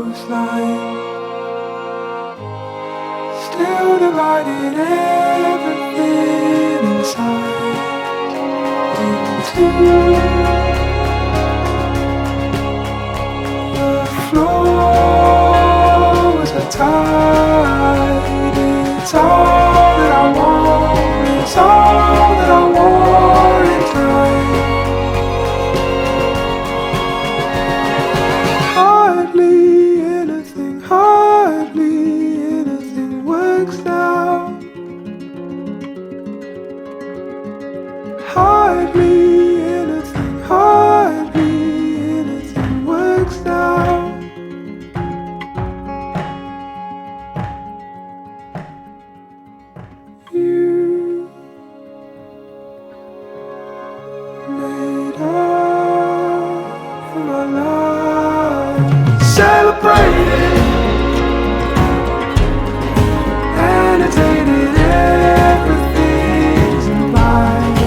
coastline. Still divided everything inside into the floors are tied. It's all that I want. It's all that I want in time. Hardly anything works now. Hardly anything works now. You made up for my life. Celebrated, annotated, everything's mine.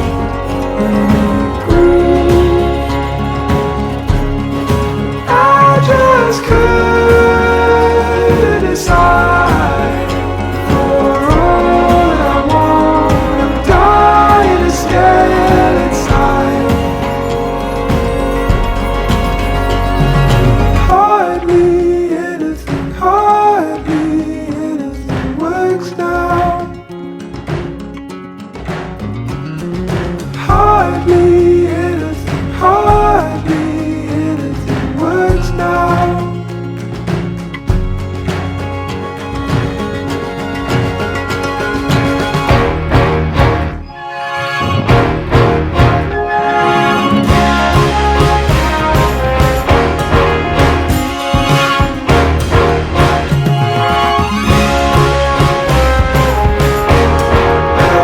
And it grew. I just couldn't decide. For all that I want, I'm dying to scale inside. Hardly anything works now. Hardly anything works now.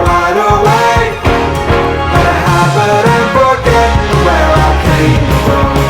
Wide awake, but I forget where I came from.